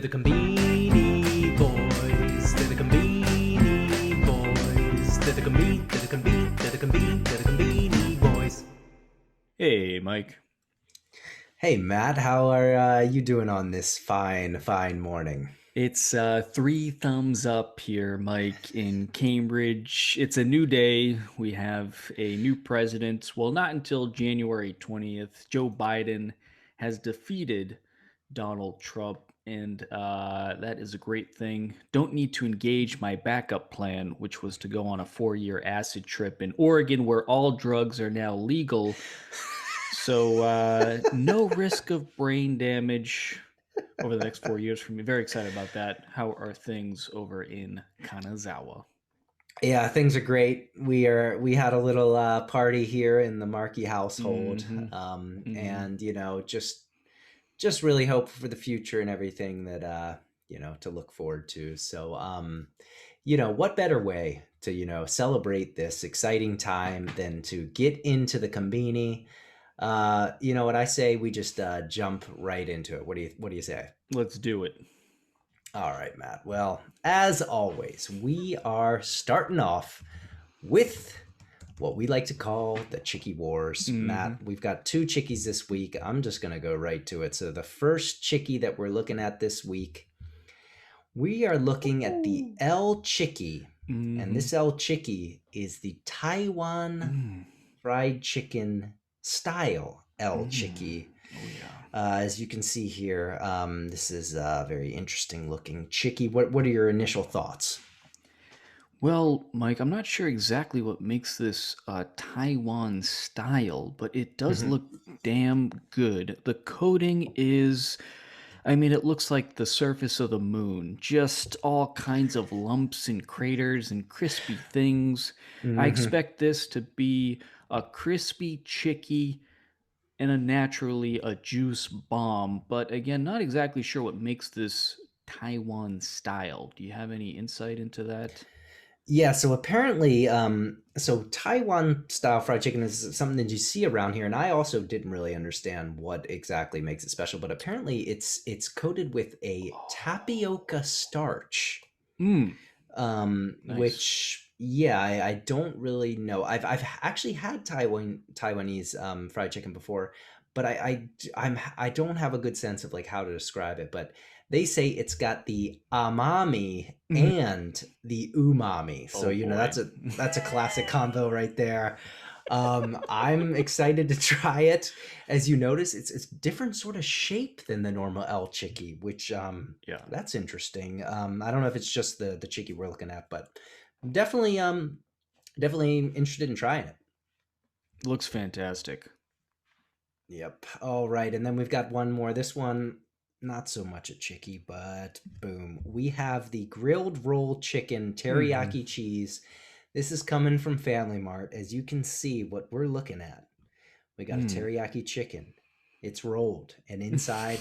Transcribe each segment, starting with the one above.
The Conbini boys, they're the Conbini boys, they're the Conbini boys. Hey, Mike. Hey Matt, how are you doing on this fine morning? It's three thumbs up here, Mike, in Cambridge. It's a new day. We have a new president. Well, not until January 20th. Joe Biden has defeated Donald Trump, and that is a great thing. Don't need to engage my backup plan, which was to go on a 4-year acid trip in Oregon, where all drugs are now legal. So, no risk of brain damage over the next 4 years for me. Very excited about that. How are things over in Kanazawa? Yeah, things are great. We had a little party here in the Markey household, Mm-hmm. Mm-hmm. and just really hope for the future and everything that to look forward to. So what better way to celebrate this exciting time than to get into the Conbini? You know what I say? We just jump right into it. What do you say? Let's do it. All right, Matt. Well, as always, we are starting off with what we like to call the Chiki Wars. Mm-hmm. Matt, we've got two chickies this week. I'm just going to go right to it. So, the first chiki that we're looking at this week, we are looking at the El Chiki. And Mm-hmm. this El Chiki is the Taiwan Mm. fried chicken style El Mm. Chiki. Oh yeah. As you can see here, this is a very interesting looking chiki. What are your initial thoughts? Well, Mike, I'm not sure exactly what makes this Taiwan style, but it does Mhm. look damn good. The coating is, I mean, it looks like the surface of the moon, just all kinds of lumps and craters and crispy things. I Mhm. expect this to be a crispy chicky and naturally a juice bomb, but again, not exactly sure what makes this Taiwan style. Do you have any insight into that? Yeah, so apparently, so Taiwan style fried chicken is something that you see around here, and I also didn't really understand what exactly makes it special, but apparently it's coated with a tapioca starch. Mmm, nice. Which yeah, I don't really know. I've actually had Taiwanese fried chicken before, but I don't have a good sense of like how to describe it. But they say it's got the amami Mhm. and the umami, so Oh boy. that's a classic combo right there. I'm excited to try it. As you notice, it's different sort of shape than the normal El Chicky, which Yeah, that's interesting. I don't know if it's just the Chicky we're looking at, but definitely definitely interested in trying it. looks fantastic. Yep. All right, and then we've got one more. This one not so much a Chicky, but boom, we have the grilled roll chicken Mhm. teriyaki cheese. This is coming from Family Mart. As you can see, what we're looking at, we got a Mm. teriyaki chicken. It's rolled, and inside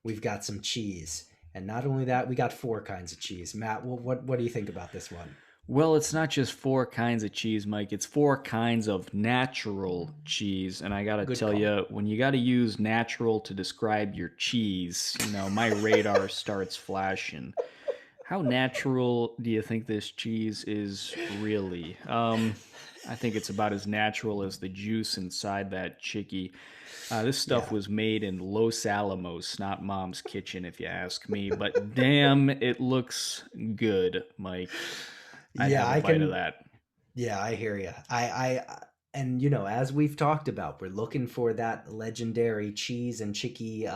we've got some cheese. And not only that, we got four kinds of cheese. Matt, what do you think about this one? Well, it's not just four kinds of cheese, Mike. It's four kinds of natural cheese. And I gotta Good tell call. you, when you gotta use natural to describe your cheese, my radar starts flashing. How natural do you think this cheese is really? I think it's about as natural as the juice inside that chickie. This stuff Yeah. was made in Los Alamos, not mom's kitchen, if you ask me. But damn, it looks good, Mike. I'd Yeah, have a I bite of can. that. Yeah, I hear you. And as we've talked about, we're looking for that legendary cheese and chicky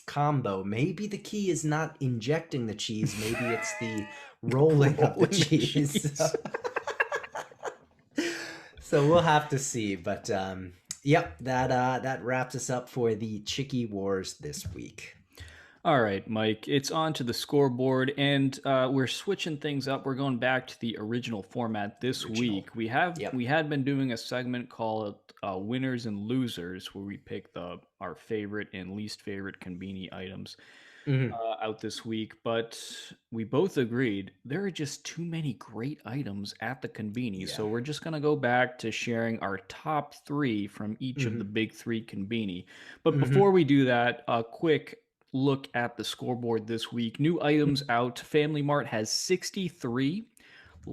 combo. Maybe the key is not injecting the cheese. Maybe it's the rolling of the Rolling the cheese. cheese. So we'll have to see. But yep, that wraps us up for the Chicky Wars this week. All right, Mike, it's on to the scoreboard, and we're switching things up. We're going back to the original format this Original. week. We Yep. had been doing a segment called "Winners and Losers," where we pick our favorite and least favorite conveni items Hmm. out this week. But we both agreed there are just too many great items at the conveni, Yeah. so we're just going to go back to sharing our top three from each of the Hmm. big three conveni. But before Hmm. we do that, a quick look at the scoreboard this week. New items out. Family Mart has 63,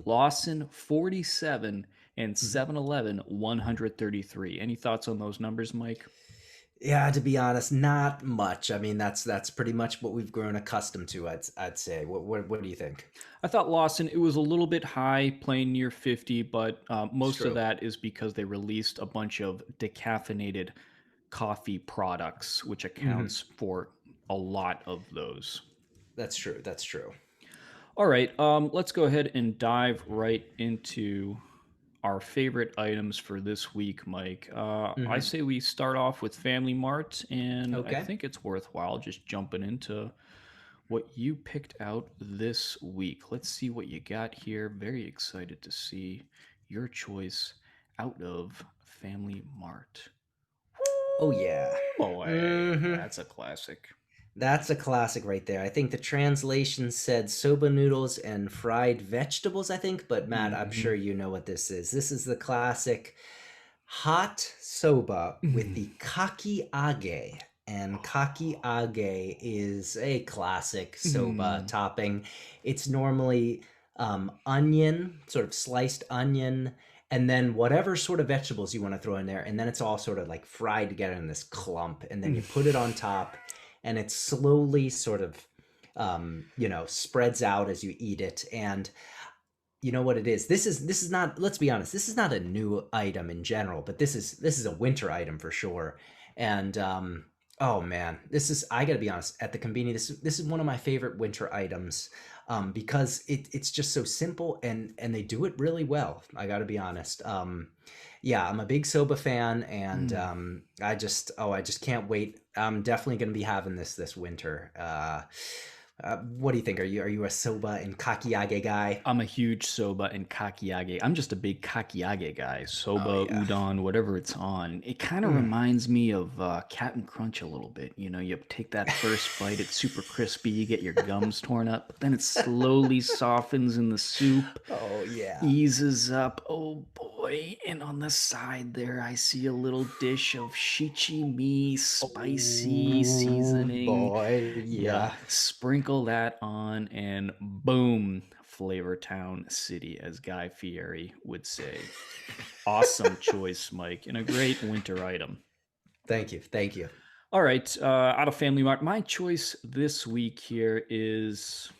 Lawson 47, and Mhm. 7-Eleven 133. Any thoughts on those numbers, Mike? Yeah, to be honest, not much. I mean, that's pretty much what we've grown accustomed to. I'd say. What do you think? I thought Lawson, it was a little bit high, playing near 50, but It's most of true. that is because they released a bunch of decaffeinated coffee products, which Hmm. accounts for a lot of those. That's true. That's true. All right, let's go ahead and dive right into our favorite items for this week, Mike. I Hmm. say we start off with Family Mart, and I Okay. think it's worthwhile just jumping into what you picked out this week. Let's see what you got here. Very excited to see your choice out of Family Mart. Oh yeah. Boy, Hmm. that's a classic. That's a classic right there. I think the translation said soba noodles and fried vegetables, I think, but Matt, I'm Mm-hmm. sure you know what this is. This is the classic hot soba with the kakiage. And kakiage is a classic soba Mm. topping. It's normally onion, sort of sliced onion, and then whatever sort of vegetables you want to throw in there. And then it's all sort of like fried together in this clump. And then you put it on top, and it slowly sort of, spreads out as you eat it. And you know what it is, this is not, let's be honest, this is not a new item in general, but this is a winter item for sure. And oh man, this is, I gotta be honest, at the Conbini, this is one of my favorite winter items, because it's just so simple, and they do it really well, I gotta be honest. Yeah, I'm a big soba fan, and Mm. I just can't wait. I'm definitely gonna be having this winter. What do you think? Are you a soba and kakiage guy? I'm a huge soba and kakiage. I'm just a big kakiage guy. Oh Soba, yeah. udon, whatever it's on. It kind of Mm. reminds me of Captain Crunch a little bit. You know, you take that first bite, it's super crispy, you get your gums torn up, but then it slowly softens in the soup, Oh yeah. eases up. Oh boy. And on the side there, I see a little dish of shichimi spicy Oh seasoning. boy, Yeah, yeah. sprinkle that on, and boom, Flavor Town City, as Guy Fieri would say. Awesome choice, Mike, and a great winter item. Thank you, thank you. All right, out of Family Mart, my choice this week here is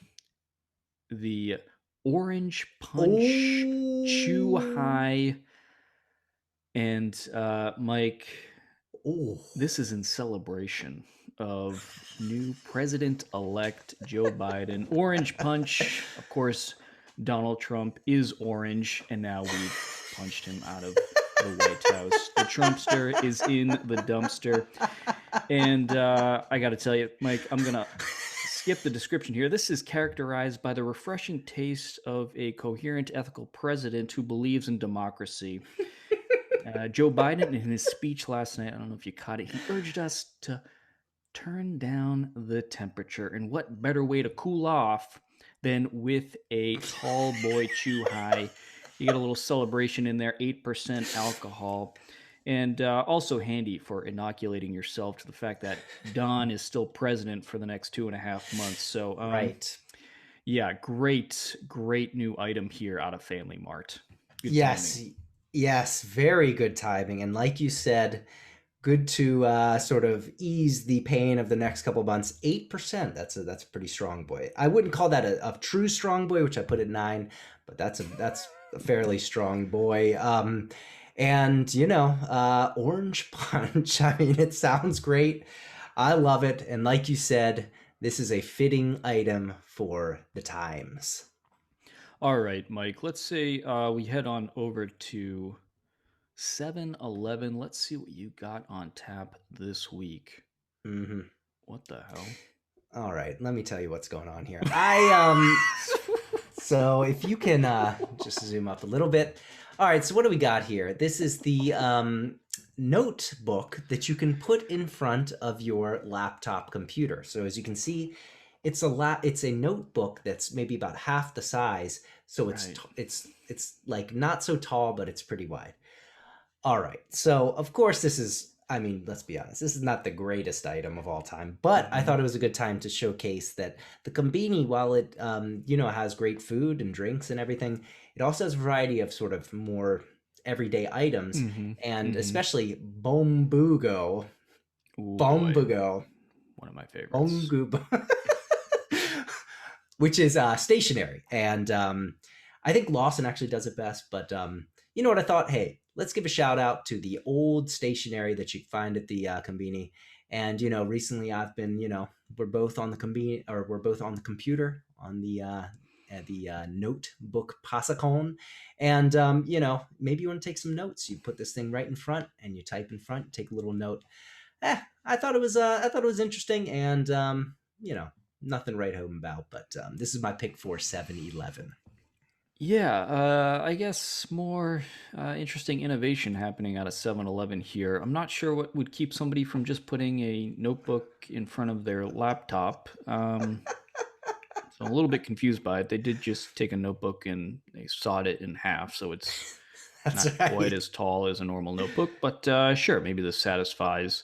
the Orange Punch Oh, Chuhai. And Mike, oh. this is in celebration of new President-elect Joe Biden. Orange punch. Of course, Donald Trump is orange, and now we've punched him out of the White House. The Trumpster is in the dumpster. And I got to tell you, Mike, I'm going to skip the description here. This is characterized by the refreshing taste of a coherent, ethical president who believes in democracy. Joe Biden, in his speech last night, I don't know if you caught it, he urged us to turn down the temperature. And what better way to cool off than with a tall boy Chuhai? You get a little celebration in there, 8% alcohol. And also handy for inoculating yourself to the fact that Don is still president for the next 2.5 months. So, Right. yeah, great new item here out of Family Mart. Good timing. Yes, yes, very good timing. And like you said, good to sort of ease the pain of the next couple months. 8%. That's a pretty strong boy. I wouldn't call that a true strong boy, which I put at 9, but that's a fairly strong boy. And Orange Punch. I mean, it sounds great. I love it. And like you said, this is a fitting item for the times. All right, Mike, let's say we head on over to 7-Eleven. Let's see what you got on tap this week. Hmm. What the hell? All right, let me tell you what's going on here. So if you can just zoom up a little bit. All right, so what do we got here? This is the notebook that you can put in front of your laptop computer. So as you can see, it's a notebook that's maybe about half the size. So Right. it's like not so tall, but it's pretty wide. All right. So, of course, this is I mean, let's be honest, this is not the greatest item of all time, but I thought it was a good time to showcase that the Conbini, while it, has great food and drinks and everything, it also has a variety of sort of more everyday items, Mm-hmm. and Mm-hmm. especially Bombugo, Ooh, boy. Bombugo, One of my favorites. Bombugo, which is stationary. And I think Lawson actually does it best. But you know what I thought? Hey, let's give a shout out to the old stationery that you find at the Conbini. And recently I've been, we're both on the Conbini, or we're both on the computer on the notebook Passacon, and maybe you want to take some notes. You put this thing right in front, and you type in front, take a little note. I thought it was interesting, and nothing to write home about. But this is my pick for 7-Eleven. Yeah, I guess more interesting innovation happening out of 7-Eleven here. I'm not sure what would keep somebody from just putting a notebook in front of their laptop. So I'm a little bit confused by it. They did just take a notebook and they sawed it in half, so it's That's not right. quite as tall as a normal notebook. But sure, maybe this satisfies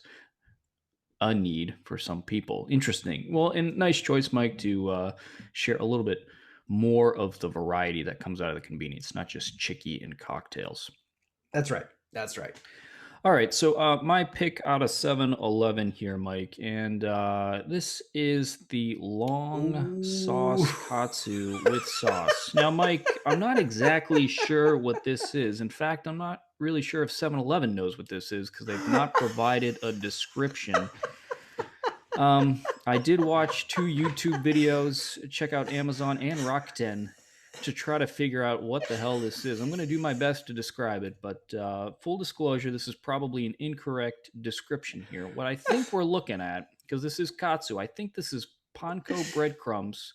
a need for some people. Interesting. Well, and nice choice, Mike, to share a little bit more of the variety that comes out of the convenience, not just chiki and cocktails. That's right. That's right. All right, so my pick out of 7-Eleven here, Mike, and this is the long Ooh. sauce katsu with sauce. Now, Mike, I'm not exactly sure what this is. In fact, I'm not really sure if 7-Eleven knows what this is because they've not provided a description. I did watch 2 YouTube videos, check out Amazon and Rakuten to try to figure out what the hell this is. I'm going to do my best to describe it, but full disclosure, this is probably an incorrect description here. What I think we're looking at, because this is katsu, I think this is panko breadcrumbs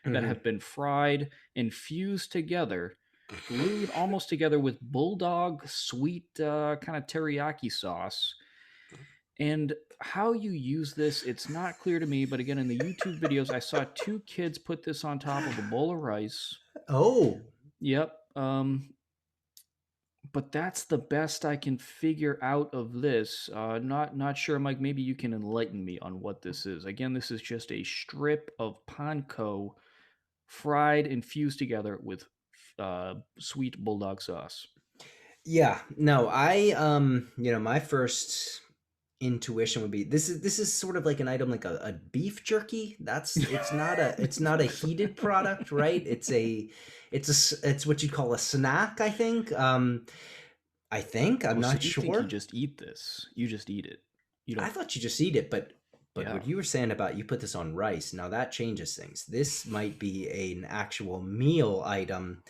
that have been fried and fused together, glued almost together with bulldog sweet kind of teriyaki sauce. And how you use this, it's not clear to me. But again, in the YouTube videos, I saw 2 kids put this on top of a bowl of rice. Oh. Yep. But that's the best I can figure out of this. Not sure, Mike. Maybe you can enlighten me on what this is. Again, this is just a strip of panko fried and fused together with sweet bulldog sauce. Yeah. No, my first intuition would be this is sort of like an item like a beef jerky. It's not a heated product, right? It's what you'd call a snack, I think. I'm not So you think sure. you just eat this? You just eat it. You I don't. thought you just eat it, but Yeah. what you were saying about you put this on rice, now that changes things. This might be an actual meal item,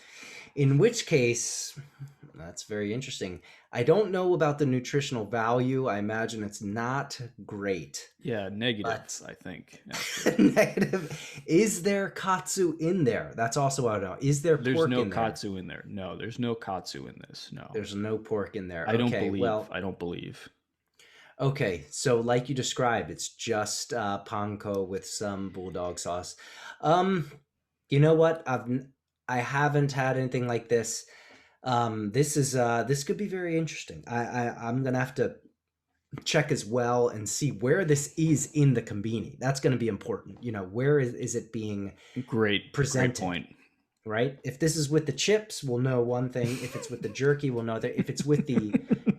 in which case, that's very interesting. I don't know about the nutritional value. I imagine it's not great. Yeah, negative, But I think. negative. Is there katsu in there? That's also what I don't know. Is there There's pork no in there? katsu in there. No, there's no katsu in this. No. There's no pork in there. I don't Okay, believe. well, I don't believe. okay, so like you described, it's just panko with some bulldog sauce. Um, you know what? I haven't had anything like this. This could be very interesting. I'm gonna have to check as well and see where this is in the Conbini. That's gonna be important. Where is it being Great presented? point. Right? If this is with the chips, we'll know one thing. If it's with the jerky, we'll know that. If it's with the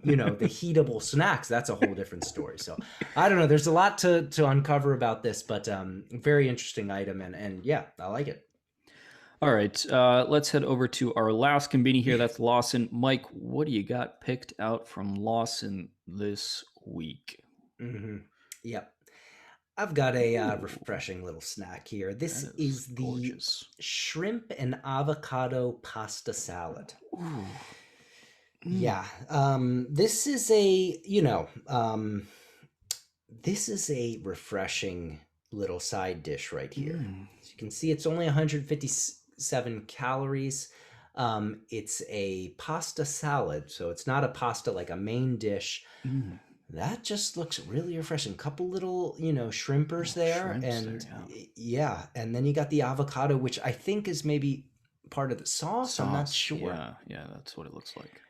the heatable snacks, that's a whole different story. So I don't know. There's a lot to uncover about this, but very interesting item, and yeah, I like it. All right, let's head over to our last conveni here. That's Lawson. Mike, what do you got picked out from Lawson this week? Yep. I've got a Ooh, refreshing little snack here. This that is the gorgeous. shrimp and avocado pasta salad. Ooh. Yeah. This is this is a refreshing little side dish right here. As you can see, it's only 157 calories. It's a pasta salad, so it's not a pasta like a main dish. That just looks really refreshing. Couple little, shrimpers there, and yeah, and then you got the avocado, which I think is maybe part of the sauce. I'm not sure. Yeah, that's what it looks like.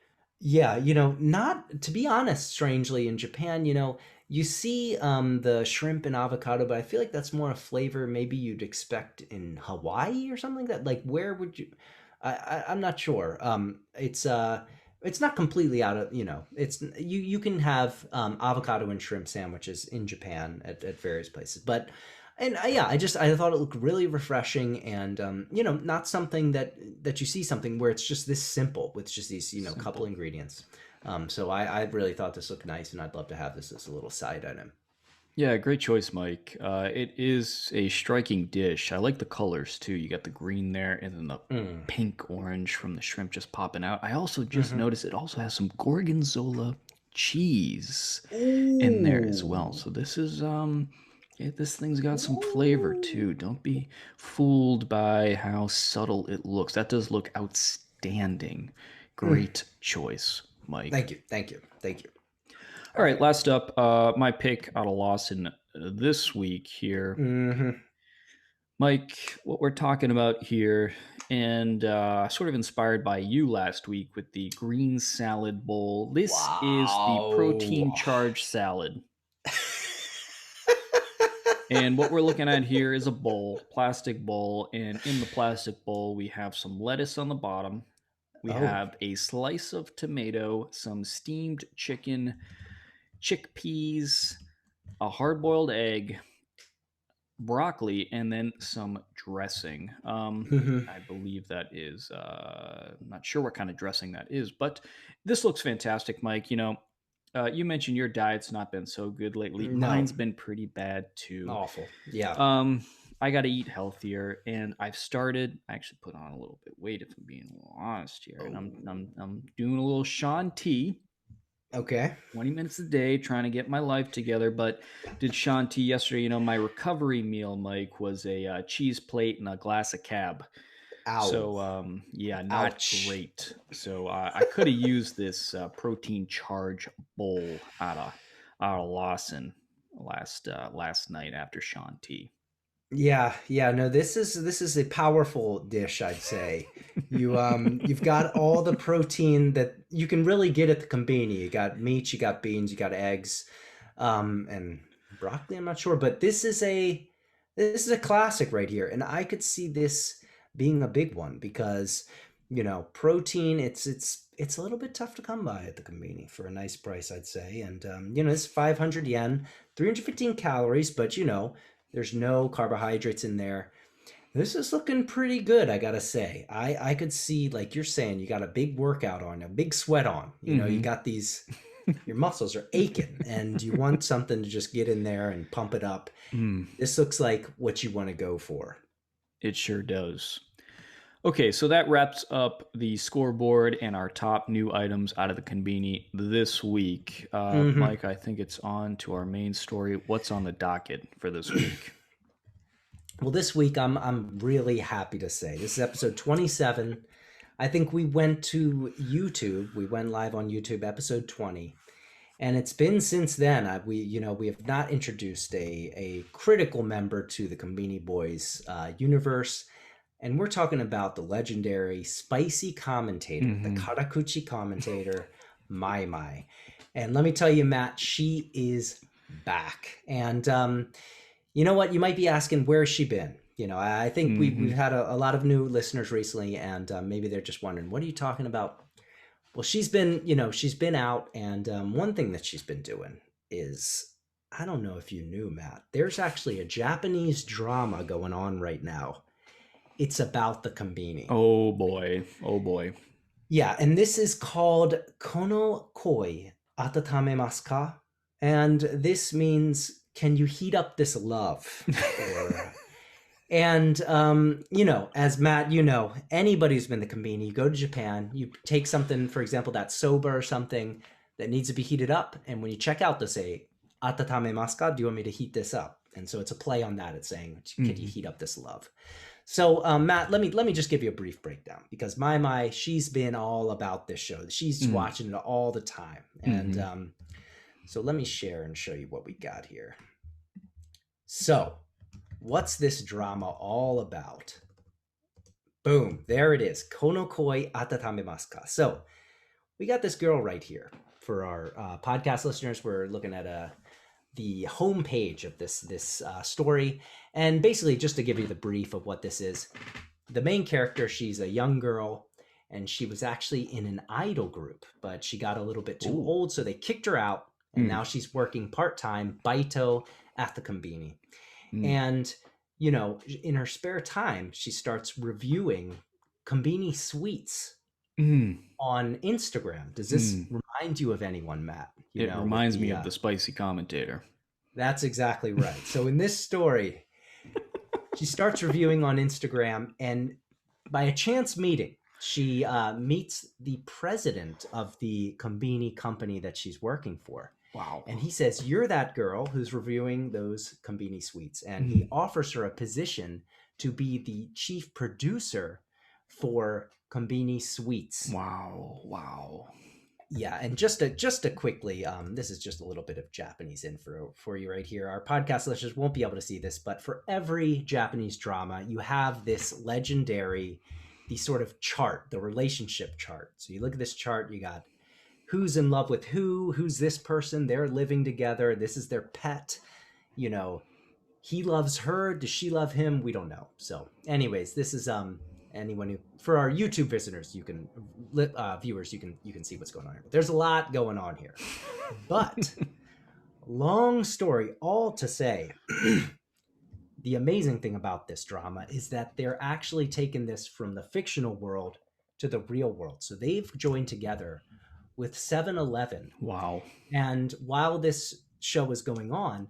Yeah, not to be honest, strangely in Japan, you see the shrimp and avocado, but I feel like that's more a flavor maybe you'd expect in Hawaii or something like that. Like where would you I'm not sure. It's not completely out of, it's you can have avocado and shrimp sandwiches in Japan at various places. But and yeah, I thought it looked really refreshing and not something that you see something where it's just this simple with just these couple Simple. ingredients. So I really thought this looked nice, and I'd love to have this as a little side item. Yeah, great choice, Mike. It is a striking dish. I like the colors too. You got the green there, and then the Mm. pink orange from the shrimp just popping out. I also just Hmm. noticed it also has some gorgonzola cheese in there as well. Ooh. So this thing's got some flavor too. Ooh. Don't be fooled by how subtle it looks. That does look outstanding. Mm. Great choice, Mike. Thank you, thank you, thank you. All All right, right. last up, my pick out of Lawson this week here. Hmm. Mike, what we're talking about here, and sort of inspired by you last week with the green salad bowl. This is the protein Wow. charged salad. And what we're looking at here is a bowl, plastic bowl. And in the plastic bowl, we have some lettuce on the bottom. We Oh. have a slice of tomato, some steamed chicken, chickpeas, a hard boiled egg, broccoli, and then some dressing. Hmm. I believe that is, I'm not sure what kind of dressing that is, but this looks fantastic, Mike. You mentioned your diet's not been so good lately. No. Mine's been pretty bad too. Awful. Yeah. Um, I got to eat healthier, and I actually put on a little bit of weight, if I'm being a little honest here, and Oh. I'm doing a little Sean T. Okay. 20 minutes a day trying to get my life together. But did Shanti yesterday, my recovery meal, Mike, was a cheese plate and a glass of cab. Ow. So, yeah, not Ouch. great. So I could have used this protein charge bowl out of Lawson last night after Shanti. Yeah, yeah, no, this is a powerful dish, I'd say. You've got all the protein that you can really get at the Conbini. You got meat, you got beans, you got eggs, and broccoli, I'm not sure, but this is a classic right here. And I could see this being a big one because, protein, it's a little bit tough to come by at the Conbini for a nice price, I'd say. And it's 500 yen, 315 calories, but there's no carbohydrates in there. This is looking pretty good, I gotta say. I could see, like you're saying, you got a big workout on, a big sweat on. You Mm-hmm. got your muscles are aching, and you want something to just get in there and pump it up. Mm, This looks like what you want to go for. it sure does. Okay, so that wraps up the scoreboard and our top new items out of the Conbini this week. Hmm. Mike, I think it's on to our main story. What's on the docket for this week? Well, this week I'm really happy to say this is episode 27. I think we went to YouTube. We went live on YouTube, episode 20. And it's been since then. We have not introduced a critical member to the Conbini Boys universe, and we're talking about the legendary Spicy Commentator, the Mm-hmm. Karakuchi Commentator, Mai Mai. And let me tell you, Matt, she is back. And you know what? You might be asking, where has she been? I think we've Mm-hmm. had a lot of new listeners recently, and maybe they're just wondering, what are you talking about? Well, she's been out, and one thing that she's been doing is, I don't know if you knew, Matt, there's actually a Japanese drama going on right now. It's about the Conbini. Oh boy. Oh boy. Yeah, and this is called Kono Koi Atatame ka? And this means, can you heat up this love? Or and as Matt, anybody who's been to Conbini, you go to Japan, you take something, for example, that soba or something that needs to be heated up, and when you check out, they say, "Atatame masu ka? Do you want me to heat this up?" And so it's a play on that. It's saying, "Can you Mm-hmm. heat up this love?" So, Matt, let me just give you a brief breakdown because my she's been all about this show. She's watching it all the time, and Mm-hmm. so let me share and show you what we got here. So, what's this drama all about? Boom, there it is. Kono koi atatame masu ka? So, we got this girl right here. For our podcast listeners, we're looking at the homepage of this story, and basically just to give you the brief of what this is, the main character, she's a young girl, and she was actually in an idol group, but she got a little bit too old, so they kicked her out, and now she's working part-time baito at the Conbini. And you know, in her spare time, she starts reviewing Conbini sweets on Instagram. Does this remind you of anyone, Matt? It reminds me of the Spicy Commentator. That's exactly right. So in this story, she starts reviewing on Instagram, and by a chance meeting, she meets the president of the Conbini company that she's working for. Wow. And he says, you're that girl who's reviewing those Conbini sweets. And he offers her a position to be the chief producer for Conbini sweets. Wow. Yeah, and just to quickly, this is just a little bit of Japanese info for you right here. Our podcast listeners won't be able to see this, but for every Japanese drama, you have this legendary, the sort of chart, the relationship chart. So you look at this chart, you got who's in love with who's this person, they're living together, this is their pet, you know, he loves her, does she love him? We don't know. So anyways, this is anyone who, for our YouTube visitors, you can viewers, you can see what's going on here. There's a lot going on here. But long story, all to say, the amazing thing about this drama is that they're actually taking this from the fictional world to the real world. So they've joined together with 7-Eleven. Wow. And while this show is going on,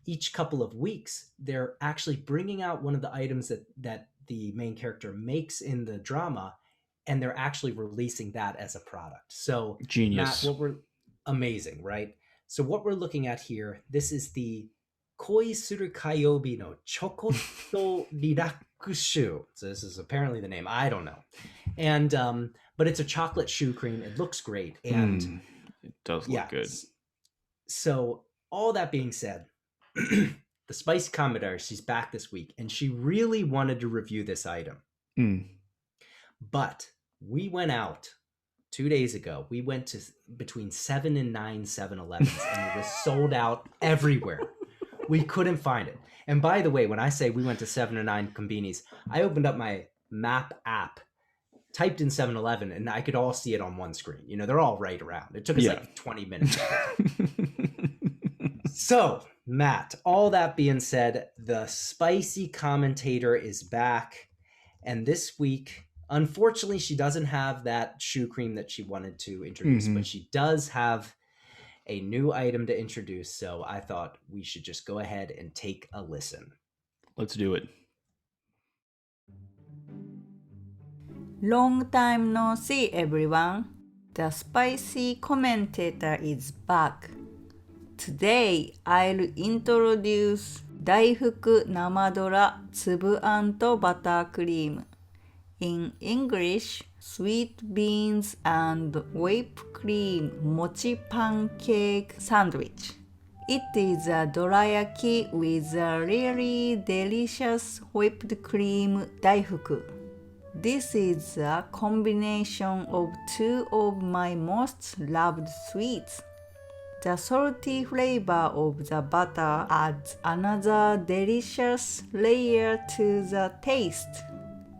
each couple of weeks, they're actually bringing out one of the items that the main character makes in the drama, and they're actually releasing that as a product. So genius. Matt, amazing, right? So what we're looking at here, this is the Koi Suru Kayobi no Chokoto Rilakushu. So this is apparently the name. I don't know. And but it's a chocolate shoe cream. It looks great. And it does look good. So all that being said, the Spicy Commentator, she's back this week, and she really wanted to review this item. But we went out 2 days ago. We went to between 7 and 9 7-Elevens, and it was sold out everywhere. We couldn't find it. And by the way, when I say we went to 7 or 9 Conbinis, I opened up my map app, typed in 7-Eleven, and I could all see it on one screen. You know, they're all right around. It took us like 20 minutes. So, Matt, all that being said, the Spicy Commentator is back. And this week, unfortunately, she doesn't have that shoe cream that she wanted to introduce, but she does have a new item to introduce. So I thought we should just go ahead and take a listen. Let's do it. Long time no see, everyone. The Spicy Commentator is back. Today, I'll introduce Daifuku Namadora Tsubu to Butter Cream. In English, sweet beans and whipped cream mochi pancake sandwich. It is a dorayaki with a really delicious whipped cream daifuku. This is a combination of two of my most loved sweets. The salty flavor of the butter adds another delicious layer to the taste.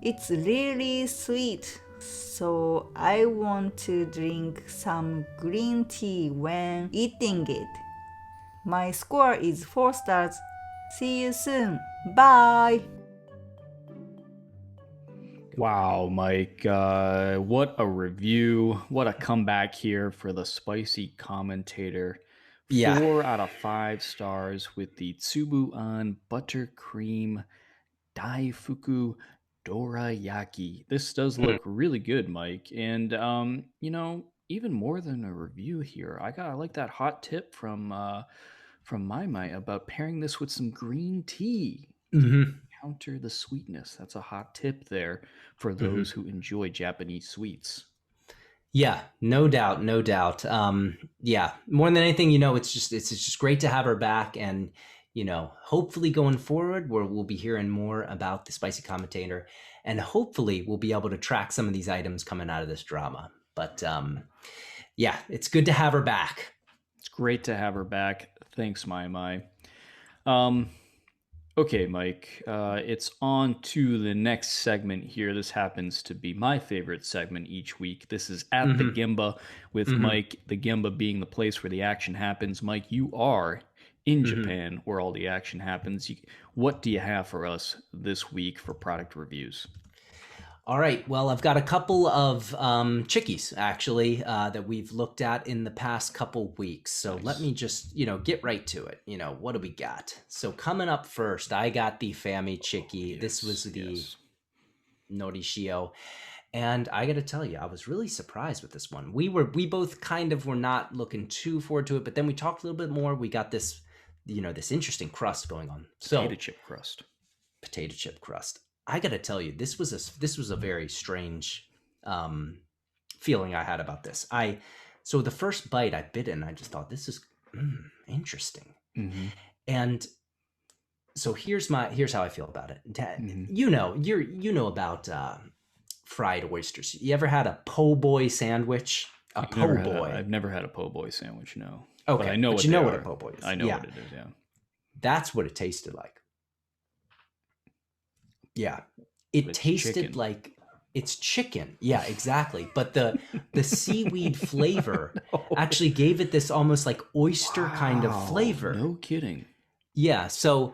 It's really sweet, so I want to drink some green tea when eating it. My score is 4 stars. See you soon. Bye! Wow, Mike, what a review. What a comeback here for the Spicy Commentator. 4 out of 5 stars with the Tsubu buttercream Daifuku Dorayaki. This does look really good, Mike. And, you know, even more than a review here, I like that hot tip from Mai about pairing this with some green tea. Counter the sweetness. That's a hot tip there for those who enjoy Japanese sweets. Yeah, no doubt. Yeah, more than anything, you know, it's just great to have her back, and you know, hopefully going forward, we'll be hearing more about the Spicy Commentator, and hopefully we'll be able to track some of these items coming out of this drama. But yeah, it's good to have her back. It's great to have her back. Thanks, Mai. Okay, Mike, it's on to the next segment here. This happens to be my favorite segment each week. This is At the Genba with Mike, the Genba being the place where the action happens. Mike, you are in Japan where all the action happens. What do you have for us this week for product reviews? All right. Well, I've got a couple of chikis, actually, that we've looked at in the past couple weeks. So let me just, get right to it. What do we got? So coming up first, I got the Fami Chiki. This was the Norishio. And I got to tell you, I was really surprised with this one. We both kind of were not looking too forward to it, but then we talked a little bit more. We got this, this interesting crust going on. Potato chip crust. Potato chip crust. I gotta tell you, this was a very strange feeling I had about this. So the first bite I bit in, I just thought this is interesting, and so here's how I feel about it. You know about fried oysters. You ever had a po' boy sandwich? I've never had a po' boy sandwich. No. Okay, but I know what a po' boy is. I know what it is. Yeah, that's what it tasted like. Yeah, it tasted chicken. like it's chicken. Yeah, exactly. But the seaweed flavor actually gave it this almost like oyster kind of flavor. No kidding. Yeah. So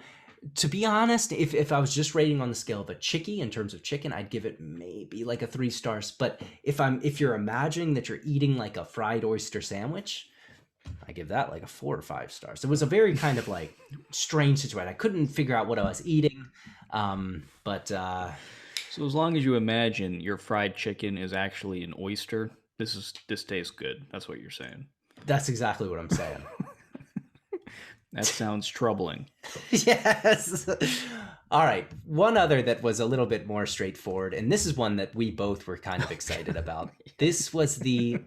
to be honest, if I was just rating on the scale of a chiki in terms of chicken, I'd give it maybe like a 3 stars. But if you're imagining that you're eating like a fried oyster sandwich, I give that like a 4 or 5 stars. It was a very kind of like strange situation. I couldn't figure out what I was eating. So as long as you imagine your fried chicken is actually an oyster, this tastes good. That's what you're saying. That's exactly what I'm saying. That sounds troubling. Yes. All right. One other that was a little bit more straightforward, and this is one that we both were kind of excited about. This was the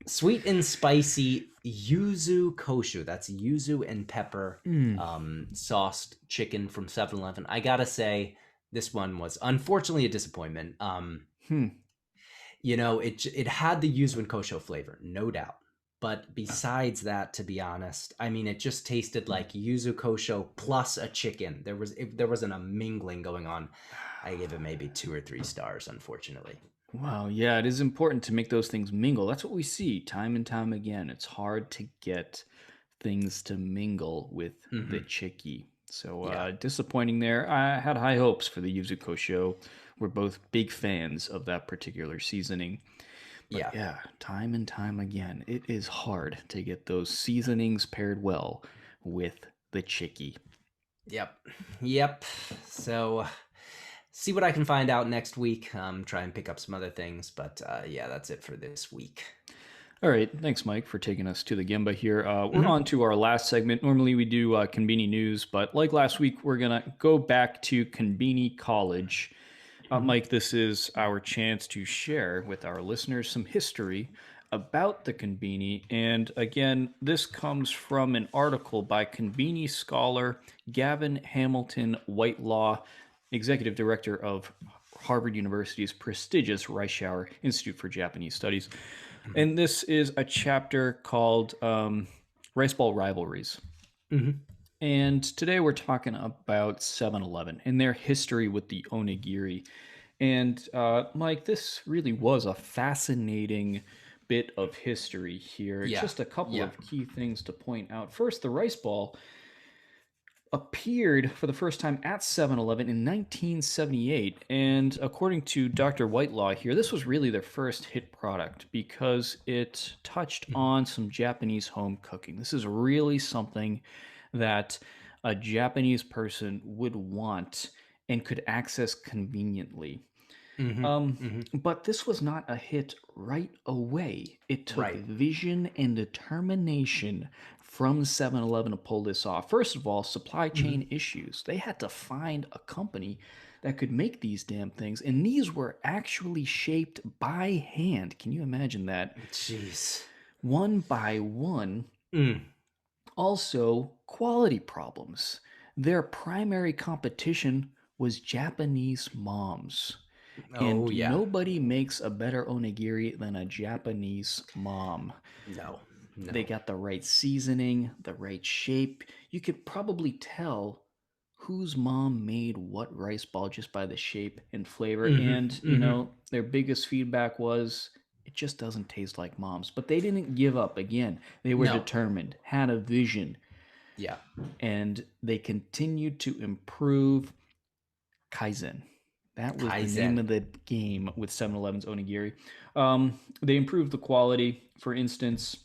sweet and spicy yuzu koshu. That's yuzu and pepper sauced chicken from 7-Eleven. I gotta say, this one was unfortunately a disappointment. It had the yuzu and kosho flavor, no doubt. But besides that, to be honest, I mean, it just tasted like yuzu kosho plus a chicken. There wasn't a mingling going on. I gave it maybe 2 or 3 stars, unfortunately. Wow, yeah, it is important to make those things mingle. That's what we see time and time again. It's hard to get things to mingle with the chiki. So disappointing there. I had high hopes for the yuzu kosho. We're both big fans of that particular seasoning. But yeah, time and time again, it is hard to get those seasonings paired well with the chiki. Yep. So see what I can find out next week. Try and pick up some other things. But that's it for this week. All right. Thanks, Mike, for taking us to the Genba here. We're on to our last segment. Normally we do Conbini news, but like last week, we're going to go back to Conbini College. Mike, this is our chance to share with our listeners some history about the Conbini. And again, this comes from an article by Conbini scholar Gavin Hamilton Whitelaw, executive director of Harvard University's prestigious Reischauer Institute for Japanese Studies. And this is a chapter called Rice Ball Rivalries. And today we're talking about 7-Eleven and their history with the onigiri. And Mike, this really was a fascinating bit of history here. Just a couple of key things to point out. First, the rice ball appeared for the first time at 7-Eleven in 1978. And according to Dr. Whitelaw here, this was really their first hit product because it touched on some Japanese home cooking. This is really something that a Japanese person would want and could access conveniently. But this was not a hit right away. It took vision and determination from 7-Eleven to pull this off. First of all, supply chain issues. They had to find a company that could make these damn things, and these were actually shaped by hand. Can you imagine that? Jeez. One by one. Also, quality problems. Their primary competition was Japanese moms. And Oh, yeah. nobody makes a better onigiri than a Japanese mom. No. They got the right seasoning, the right shape. You could probably tell whose mom made what rice ball just by the shape and flavor. And, their biggest feedback was it just doesn't taste like mom's. But they didn't give up. Again, they were No. determined, had a vision, Yeah. and they continued to improve. Kaizen. That was the name Kaizen. of the game with 7-Eleven's onigiri. They improved the quality. For instance,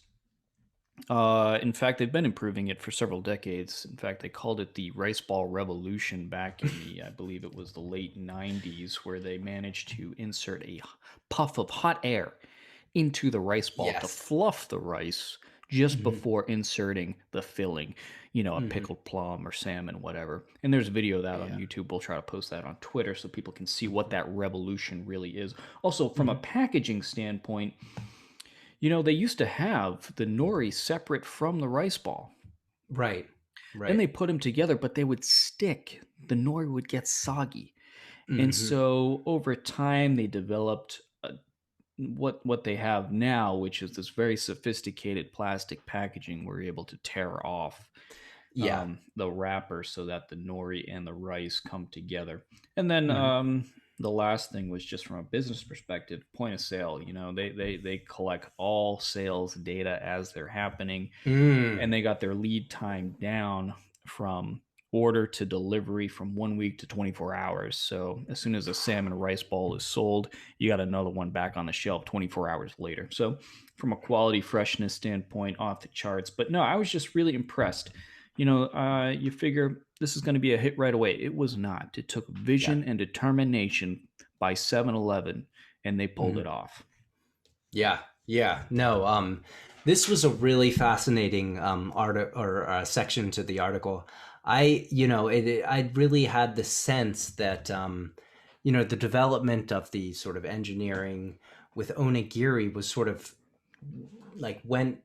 in fact, they've been improving it for several decades. In fact, they called it the rice ball revolution back in the, I believe it was the late 90s, where they managed to insert a puff of hot air into the rice ball to Yes. fluff the rice just before inserting the filling, a pickled plum or salmon, whatever. And there's a video of that on YouTube. We'll try to post that on Twitter so people can see what that revolution really is. Also, from a packaging standpoint, they used to have the nori separate from the rice ball. Right. Then they put them together, but they would stick. The nori would get soggy. And so over time, they developed what they have now, which is this very sophisticated plastic packaging where you're able to tear off the wrapper so that the nori and the rice come together. And then the last thing was just from a business perspective, point of sale. They collect all sales data as they're happening, and they got their lead time down from order to delivery from 1 week to 24 hours. So as soon as a salmon rice ball is sold, you got another one back on the shelf 24 hours later. So from a quality freshness standpoint, off the charts. But no, I was just really impressed. You figure this is going to be a hit right away. It was not. It took vision and determination by 7-Eleven, and they pulled it off. Yeah. No, this was a really fascinating section to the article. I really had the sense that, the development of the sort of engineering with onigiri was sort of like went,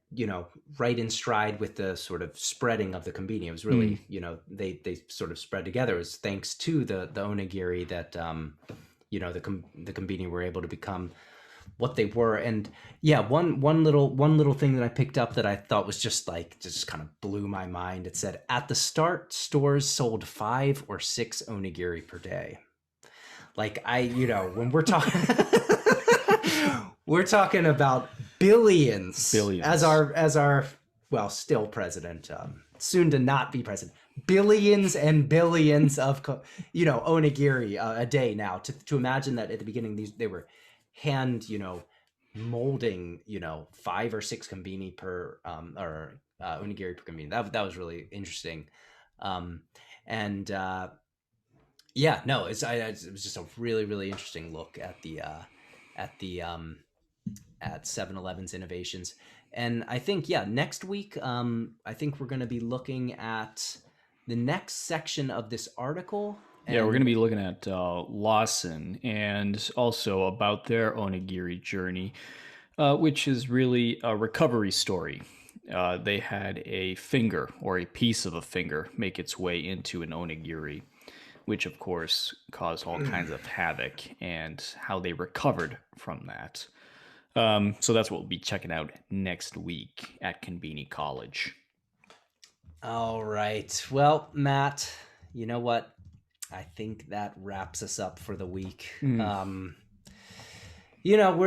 right in stride with the sort of spreading of the Conbini. It was really, they sort of spread together. It was thanks to the onigiri that, the Conbini were able to become what they were. And yeah, one little thing that I picked up that I thought was just kind of blew my mind. It said, at the start, stores sold 5 or 6 onigiri per day. Like when we're talking we're talking about billions as our still president, soon to not be president, billions and billions of onigiri a day now. To imagine that at the beginning they were hand molding 5 or 6 Conbini per onigiri per Conbini. That was really interesting. It was just a really, really interesting look at the at 7-Eleven's innovations. And I think next week I think we're going to be looking at the next section of this article. We're going to be looking at Lawson and also about their onigiri journey, which is really a recovery story. They had a finger or a piece of a finger make its way into an onigiri, which of course caused all kinds of havoc, and how they recovered from that. So that's what we'll be checking out next week at Conbini College. All right. Well, Matt, you know what? I think that wraps us up for the week. We're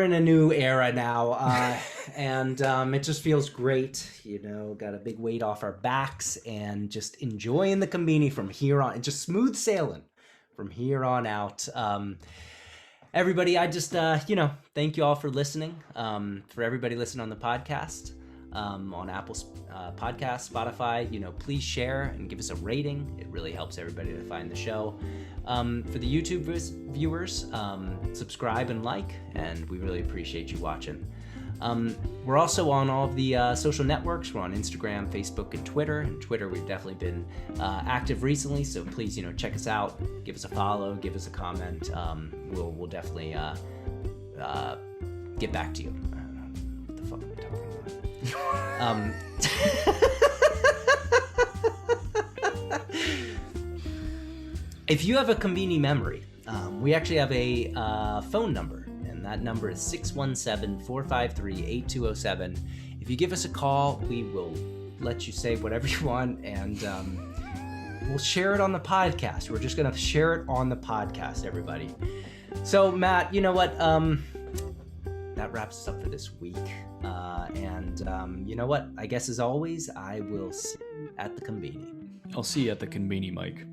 in a new era now, and it just feels great. Got a big weight off our backs and just enjoying the Conbini from here on, and just smooth sailing from here on out. Everybody, I just, thank you all for listening. For everybody listening on the podcast, on Apple Podcasts, Spotify, please share and give us a rating. It really helps everybody to find the show. For the YouTube viewers, subscribe and like, and we really appreciate you watching. We're also on all of the social networks. We're on Instagram, Facebook, and Twitter. And Twitter, we've definitely been active recently, so please, check us out. Give us a follow, give us a comment. We'll definitely get back to you. I don't know what the fuck am I talking about? If you have a Conbini memory We actually have a phone number, and that number is 617-453-8207. If you give us a call, we will let you say whatever you want, and we'll share it on the podcast. We're just going to share it on the podcast, everybody. So, Matt, you know what? That wraps us up for this week. And you know what? I guess, as always, I will see you at the Conbini. I'll see you at the Conbini, Mike.